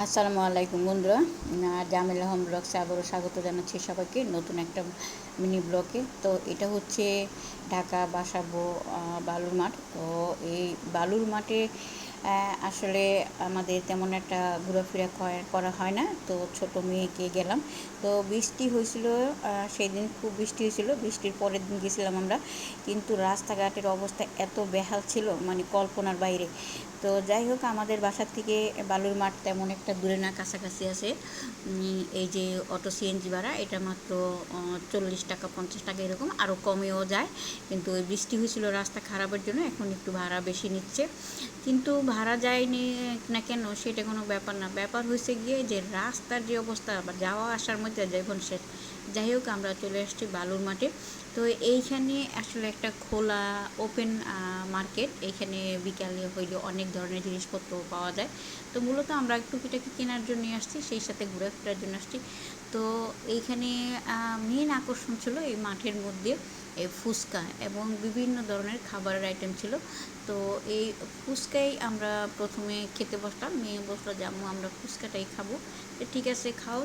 আসসালামু আলাইকুম বন্ধুরা। জামিল আহম ব্লগসে আবারও স্বাগত জানাচ্ছি সবাইকে নতুন একটা মিনি ব্লগে। তো এটা হচ্ছে ঢাকা বাসাবো বালুর মাঠ। তো এই বালুর মাঠে আসলে আমাদের তেমন একটা ঘোরাফেরা করা হয় না। তো ছোট মেয়েকে গেলাম। তো বৃষ্টি হয়েছিল, সেই দিন খুব বৃষ্টি হয়েছিল। বৃষ্টির পরের দিন গেছিলাম আমরা, কিন্তু রাস্তাঘাটের অবস্থা এত বেহাল ছিল, মানে কল্পনার বাইরে। তো যাই হোক, আমাদের বাসার থেকে বালুর মাঠ তেমন একটা দূরে না, কাছাকাছি আছে। এই যে অটো সিএনজি ভাড়া, এটা মাত্র 40 টাকা 50 টাকা এরকম, আরও কমেও যায়। কিন্তু ওই বৃষ্টি হয়েছিল রাস্তা খারাপের জন্য এখন একটু ভাড়া বেশি নিচ্ছে। কিন্তু ভাড়া যায়নি না কেন সেটা কোনো ব্যাপার না, ব্যাপার হয়েছে গিয়ে যে রাস্তার যে অবস্থা বা যাওয়া আসার মধ্যে যখন শেষ। যাই হোক, আমরা চলে আসছি বালুর মাঠে। তো এইখানে আসলে একটা খোলা ওপেন মার্কেট। এইখানে বিকালে হইলে অনেক ধরনের জিনিসপত্র পাওয়া যায়। তো মূলত আমরা টুকিটাকি কেনার জন্য আসছি, সেই সাথে ঘোরাফেরার জন্য আসছি। তো এইখানে মেন আকর্ষণ ছিল এই মাঠের মধ্যে এই ফুচকা এবং বিভিন্ন ধরনের খাবারের আইটেম ছিল। তো এই ফুচকাই আমরা প্রথমে খেতে বসলাম, মেয়ে বসলো যে আম্মু আমরা ফুচকাটাই খাবো। তো ঠিক আছে, খাও।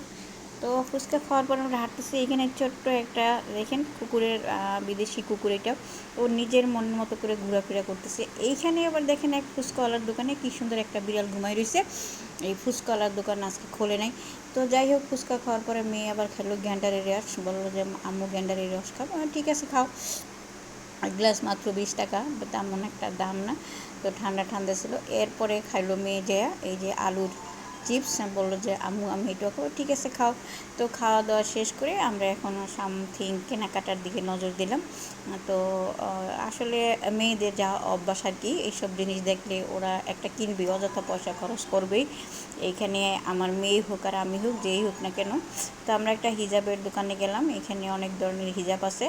তো ফুচকা খাওয়ার পর আমরা হাঁটতেছি। এখানে ছোট্ট একটা দেখেন কুকুরের, বিদেশি কুকুর এটা, ও নিজের মন মতো করে ঘোরাফেরা করতেছে। এইখানে আবার দেখেন এক ফুচকাওয়ালার দোকানে কি সুন্দর একটা বিড়াল ঘুমাই রয়েছে। এই ফুচকাওয়ালার দোকান আজকে খোলে নাই। তো যাই হোক, ফুচকা খাওয়ার পরে মেয়ে আবার খেলো গ্যান্ডারের রস, বললো যে আম্মু গ্যান্ডারের রস খাবো। ঠিক আছে, খাও। গ্লাস মাত্র 20 টাকা, তেমন একটা দাম না। তো ঠান্ডা ঠান্ডা ছিল। এরপরে খাইলো মেয়ে যেয়া এই যে আলুর চিপস, বললো যে আম্মু আমি এটাও খাবো। ঠিক আছে, খাও। তো খাওয়া দাওয়া শেষ করে আমরা এখন সামথিং কেনাকাটার দিকে নজর দিলাম। তো আসলে মেয়েদের যা অভ্যাস আর কি, এইসব জিনিস দেখলে ওরা একটা কিনবে, অযথা পয়সা খরচ করবেই। এইখানে আমার মেয়ে হোক আর আমি হোক, যেই হোক না কেন। তো আমরা একটা হিজাবের দোকানে গেলাম। এখানে অনেক ধরনের হিজাব আছে,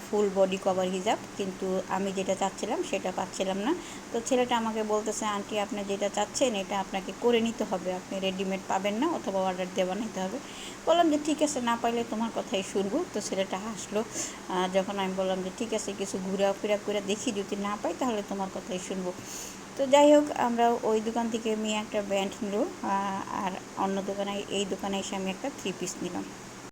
ফুল বডি কভার হিজাব, কিন্তু আমি যেটা চাচ্ছিলাম সেটা পাচ্ছিলাম না। তো ছেলেটা আমাকে বলতেছে, আন্টি আপনি যেটা চাচ্ছেন এটা আপনাকে করে নিতে হবে, আপনি রেডিমেড পাবেন না, অথবা অর্ডার দিয়ে বানাইতে হবে। বললাম যে ঠিক আছে, না পাইলে তোমার কথাই শুনবো। তো ছেলেটা হাসলো যখন আমি বললাম যে ঠিক আছে, কিছু ঘোরাফেরা করে দেখি, যদি না পাই তাহলে তোমার কথাই শুনবো। তো যাই হোক, আমরা ওই দোকান থেকে মেয়ে একটা ব্যান্ড নিল, আর অন্য দোকানে, এই দোকানে এসে আমি একটা 3 পিস নিলাম।